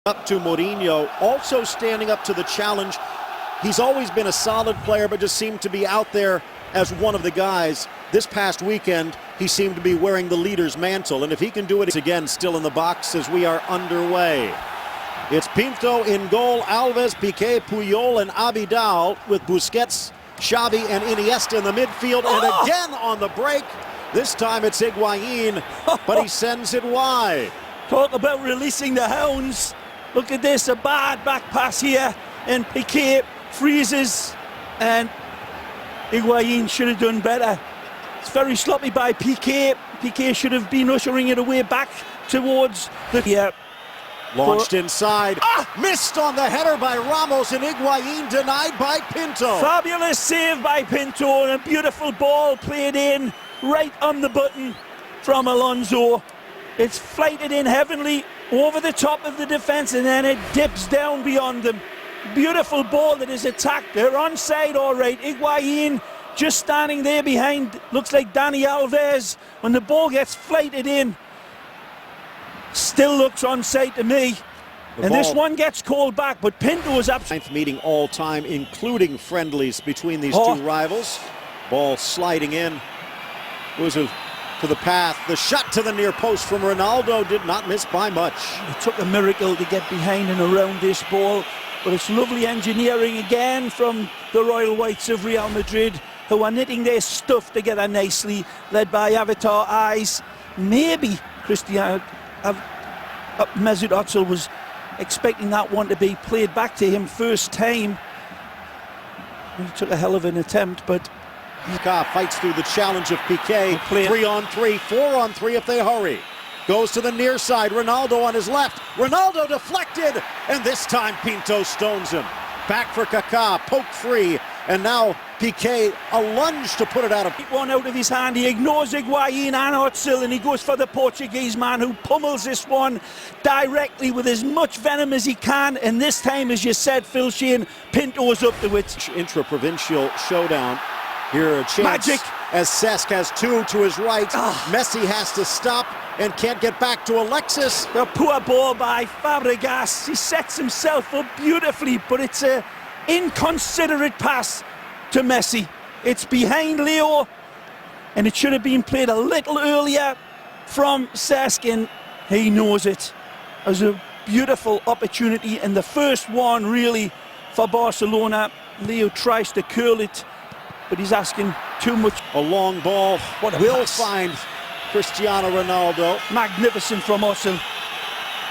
Up to Mourinho, also standing up to the challenge. He's always been a solid player, but just seemed to be out there as one of the guys. This past weekend, he seemed to be wearing the leader's mantle, and if he can do it again, still in the box as we are underway. It's Pinto in goal, Alves, Piqué, Puyol, and Abidal, with Busquets, Xavi, and Iniesta in the midfield, and again on the break. This time it's Higuain, but he sends it wide. Talk about releasing the hounds. Look at this, a bad back pass here, and Piqué freezes, and Higuain should have done better. It's very sloppy by Piqué. Piqué should have been ushering it away back towards the... Launched inside, missed on the header by Ramos, and Higuain denied by Pinto. Fabulous save by Pinto, and a beautiful ball played in, right on the button from Alonso. It's flighted in heavenly over the top of the defence, and then it dips down beyond them. Beautiful ball that is attacked. They're onside, all right. Higuain just standing there behind, looks like Dani Alves. When the ball gets flighted in, still looks onside to me. And this one gets called back, but Pinto is up. Ninth meeting all time, including friendlies between these two rivals. Ball sliding in. Uzu to the path. The shot to the near post from Ronaldo did not miss by much. It took a miracle to get behind and around this ball, but it's lovely engineering again from the Royal Whites of Real Madrid, who are knitting their stuff together nicely, led by Avatar Eyes. Maybe Mesut Ozil was expecting that one to be played back to him first time. He took a hell of an attempt, but Ka fights through the challenge of Piqué. 3-on-3, 4-on-3 if they hurry. Goes to the near side, Ronaldo on his left. Ronaldo deflected, and this time Pinto stones him. Back for Kaká, poke free, and now Piqué, a lunge to put it out of... One out of his hand, he ignores Higuain and Ozil, and he goes for the Portuguese man, who pummels this one directly with as much venom as he can, and this time, as you said, Phil Shane, Pinto's up to it. Intra-provincial showdown. Here a chance. Magic. As Cesc has two to his right. Messi has to stop and can't get back to Alexis. The poor ball by Fabregas. He sets himself up beautifully, but it's an inconsiderate pass to Messi. It's behind Leo, and it should have been played a little earlier from Cesc, and he knows it. It was a beautiful opportunity, and the first one really for Barcelona. Leo tries to curl it, but he's asking too much. A long ball will pass. Find Cristiano Ronaldo. Magnificent from Ozil.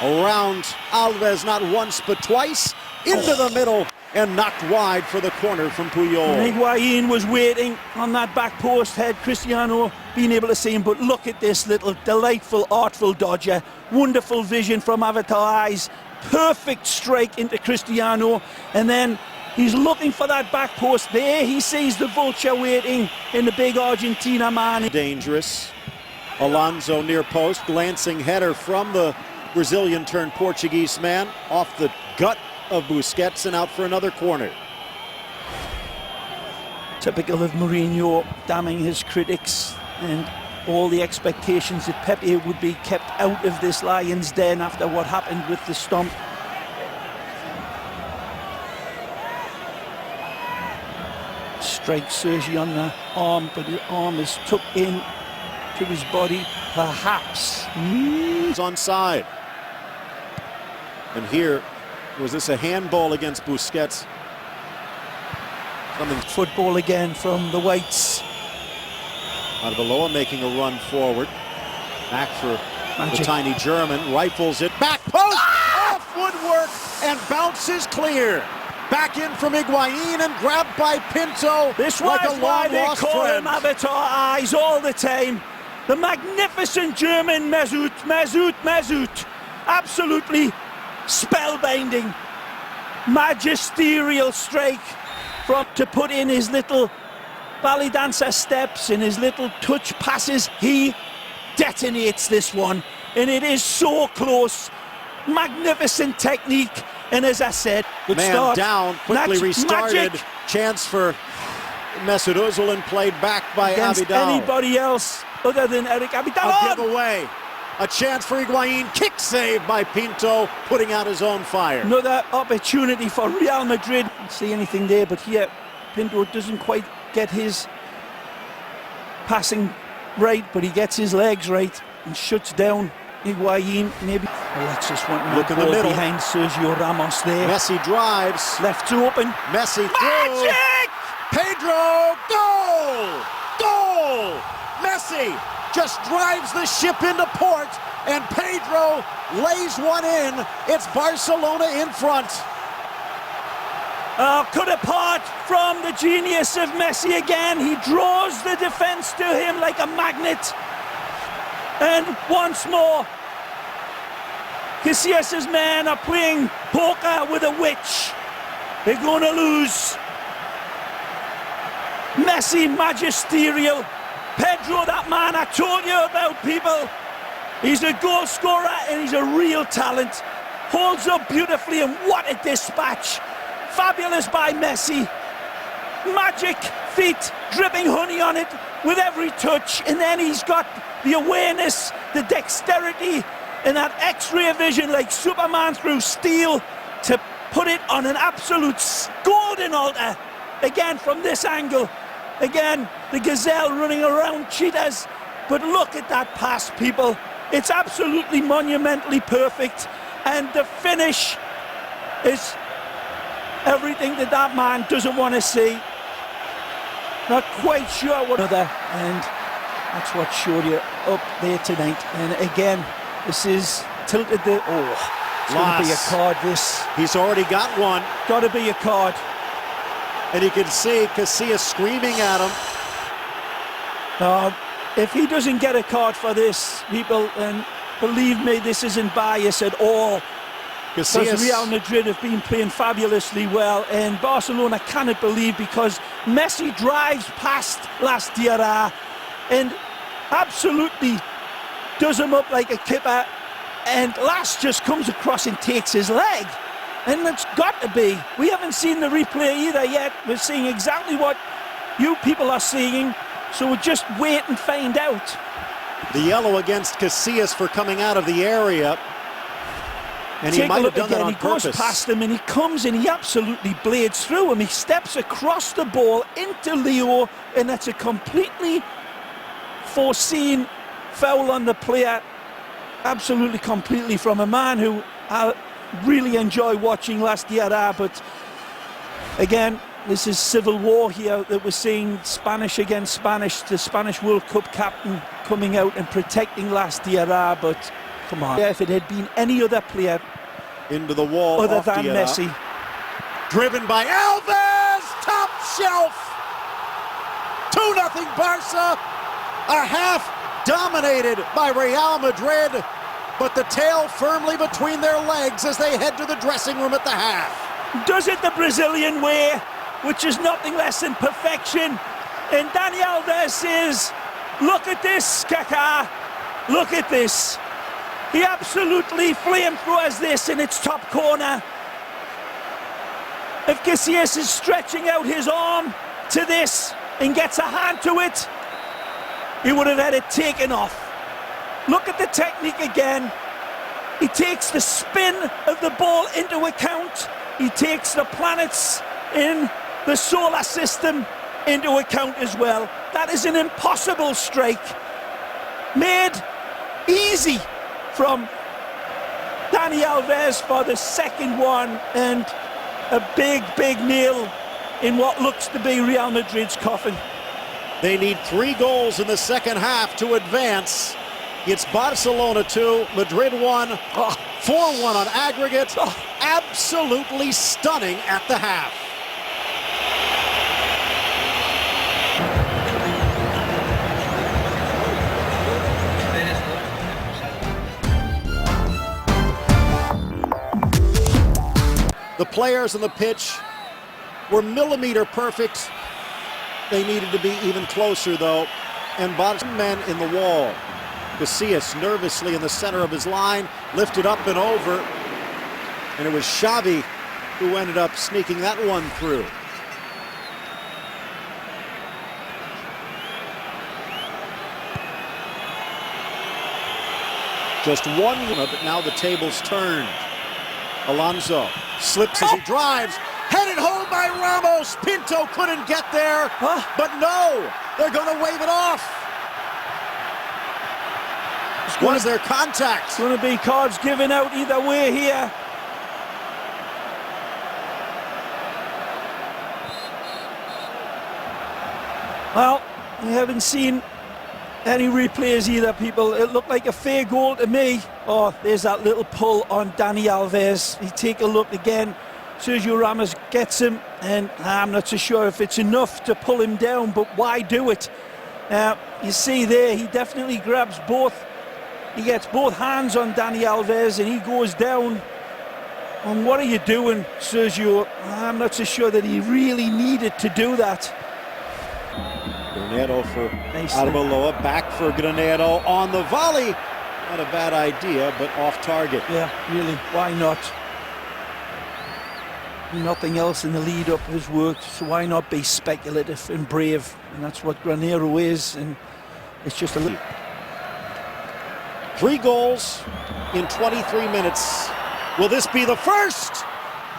Around Alves, not once but twice. Into the middle and knocked wide for the corner from Puyol. Higuain was waiting on that back post, had Cristiano been able to see him, but look at this little delightful, artful dodger. Wonderful vision from Avatar Eyes. Perfect strike into Cristiano, and then he's looking for that back post. There he sees the vulture waiting in the big Argentina man. Dangerous. Alonso near post, glancing header from the Brazilian turned Portuguese man off the gut of Busquets and out for another corner. Typical of Mourinho, damning his critics and all the expectations that Pepe would be kept out of this lion's den after what happened with the stomp. Strikes Sergi on the arm, but his arm is tucked in to his body, perhaps. He's onside. And here, was this a handball against Busquets? Football again from the Whites. Arbeloa making a run forward. Back for the tiny German. Rifles it. Back post! Off woodwork and bounces clear. Back in from Higuain and grabbed by Pinto. This like was a why they long-lost call friend. him Avatar Eyes all the time. The magnificent German Mesut. Absolutely spellbinding. Magisterial strike to put in his little ballet dancer steps and his little touch passes. He detonates this one, and it is so close. Magnificent technique, and as I said, good start. Down, quickly restarted. Magic. Chance for Mesut Ozil and played back by Against Abidal. anybody else other than Eric Abidal. A giveaway. A chance for Higuain. Kick save by Pinto, putting out his own fire. Another opportunity for Real Madrid. Don't see anything there, but here Pinto doesn't quite get his passing right, but he gets his legs right and shuts down Higuain. Maybe Alexis wanting Look that in the ball middle. behind Sergio Ramos there. Messi drives. Left to open. Messi through. Magic! Pedro, goal! Goal! Messi just drives the ship into port, and Pedro lays one in. It's Barcelona in front. Cut apart from the genius of Messi again. He draws the defense to him like a magnet. And once more, Casillas' men are playing poker with a witch. They're going to lose. Messi, magisterial. Pedro, that man I told you about, people. He's a goal scorer and he's a real talent. Holds up beautifully, and what a dispatch. Fabulous by Messi. Magic feet, dripping honey on it with every touch. And then he's got the awareness, the dexterity, and that X-ray vision like Superman through steel to put it on an absolute golden altar. Again, from this angle. Again, the gazelle running around cheetahs. But look at that pass, people. It's absolutely monumentally perfect. And the finish is everything that man doesn't want to see. Not quite sure what other, and that's what showed you up there tonight. And again, this is tilted the... Oh, it's going to be a card, this. He's already got one. Got to be a card. And you can see Casillas screaming at him. If he doesn't get a card for this, people, and believe me, this isn't bias at all. Because Real Madrid have been playing fabulously well, and Barcelona cannot believe, because Messi drives past Las Diarra and absolutely does him up like a kipper, and Las just comes across and takes his leg. And it's got to be. We haven't seen the replay either yet. We're seeing exactly what you people are seeing, so we'll just wait and find out. The yellow against Casillas for coming out of the area. And he might have done that on purpose. He goes past him and he comes and he absolutely blades through him. He steps across the ball into Leo, and that's a completely foreseen foul on the player. Absolutely, completely, from a man who I really enjoy watching Las Diarra. But again, this is civil war here that we're seeing, Spanish against Spanish. The Spanish World Cup captain coming out and protecting Las Diarra, but come on. If it had been any other player into the wall other than Diarra. Messi. Driven by Alves, top shelf. 2-0 Barca. A half dominated by Real Madrid, but the tail firmly between their legs as they head to the dressing room at the half. Does it the Brazilian way, which is nothing less than perfection. And Dani Alves says, look at this, Kaká. Look at this. He absolutely flamethrowers this in its top corner. If Casillas is stretching out his arm to this and gets a hand to it, he would have had it taken off. Look at the technique again. He takes the spin of the ball into account. He takes the planets in the solar system into account as well. That is an impossible strike. Made easy from Dani Alves for the second one, and a big, big nail in what looks to be Real Madrid's coffin. They need 3 goals in the second half to advance. It's Barcelona 2, Madrid 1, 4-1 on aggregate. Absolutely stunning at the half. The players on the pitch were millimeter perfect. They needed to be even closer, though. And Barca men in the wall. Casillas nervously in the center of his line, lifted up and over. And it was Xavi who ended up sneaking that one through. Just one, but now the tables turned. Alonso slips as he drives. Headed home by Ramos. Pinto couldn't get there, but no, they're going to wave it off. Was there contact? It's going to be cards given out either way here. Well, we haven't seen any replays either, people. It looked like a fair goal to me. Oh, there's that little pull on Dani Alves. You take a look again. Sergio Ramos gets him, and I'm not so sure if it's enough to pull him down, but why do it? You see there, he definitely grabs both. He gets both hands on Dani Alves, and he goes down. And what are you doing, Sergio? I'm not so sure that he really needed to do that. Granado for Arbeloa, back for Granado on the volley. Not a bad idea, but off target. Yeah, really, why not? Nothing else in the lead up has worked, so why not be speculative and brave? And that's what Granado is, and it's just a little... 3 goals in 23 minutes. Will this be the first?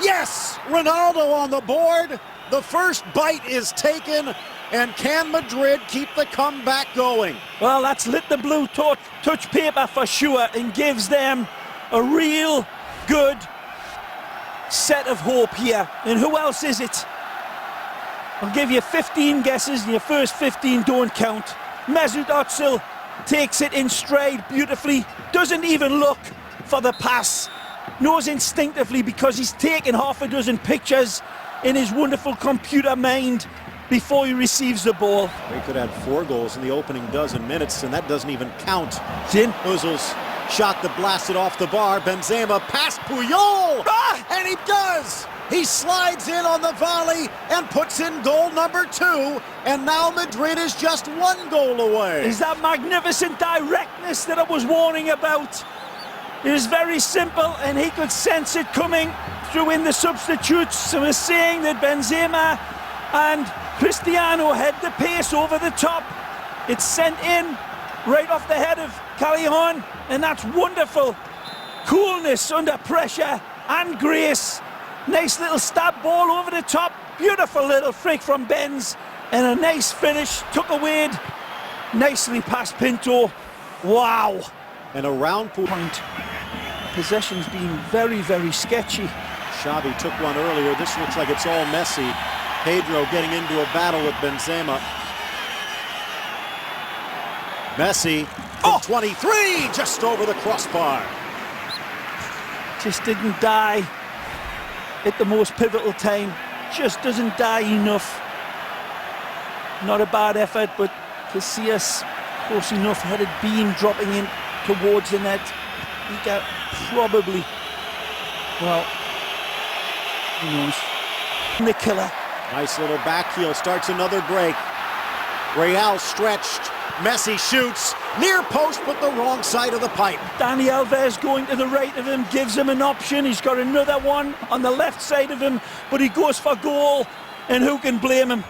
Yes! Ronaldo on the board. The first bite is taken. And can Madrid keep the comeback going? Well, that's lit the blue touch paper for sure and gives them a real good set of hope here. And who else is it? I'll give you 15 guesses, and your first 15 don't count. Mesut Özil takes it in stride beautifully, doesn't even look for the pass, knows instinctively because he's taken half a dozen pictures in his wonderful computer mind before he receives the ball. They could have 4 goals in the opening dozen minutes, and that doesn't even count. Zin. Özil's shot that blasted off the bar. Benzema past Puyol, and he does! He slides in on the volley and puts in goal number 2, and now Madrid is just 1 goal away. Is that magnificent directness that I was warning about? It was very simple, and he could sense it coming through in the substitutes. So we're seeing that Benzema and Cristiano had the pace over the top. It's sent in right off the head of Callejon, and that's wonderful. Coolness under pressure and grace. Nice little stab ball over the top. Beautiful little flick from Benz, and a nice finish. Took away nicely past Pinto. Wow. And a round point. Possession's been very, very sketchy. Xavi took one earlier. This looks like it's all Messi. Pedro getting into a battle with Benzema. Messi from 23, just over the crossbar. Just didn't die at the most pivotal time. Just doesn't die enough. Not a bad effort, but Casillas close enough. Had it been dropping in towards the net, he got probably, well, who knows. The killer. Nice little back heel, starts another break. Real stretched, Messi shoots, near post but the wrong side of the pipe. Dani Alves going to the right of him, gives him an option. He's got another one on the left side of him, but he goes for goal, and who can blame him?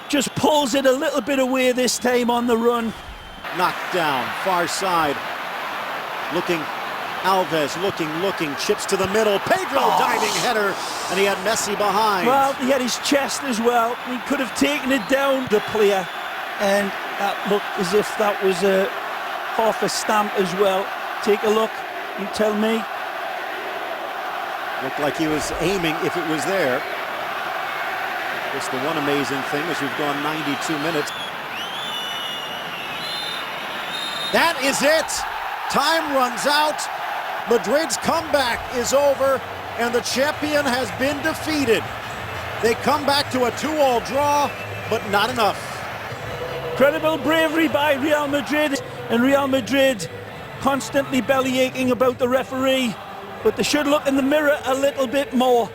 Just pulls it a little bit away this time on the run. Knocked down, far side. Looking, Alves looking, chips to the middle. Pedro diving header, and he had Messi behind. Well, he had his chest as well. He could have taken it down the player, and that looked as if that was a half a stamp as well. Take a look, you tell me. Looked like he was aiming if it was there. Just the one amazing thing is we've gone 92 minutes. That is it. Time runs out. Madrid's comeback is over, and the champion has been defeated. They come back to a 2-2 draw, but not enough. Incredible bravery by Real Madrid, and Real Madrid constantly bellyaching about the referee, but they should look in the mirror a little bit more.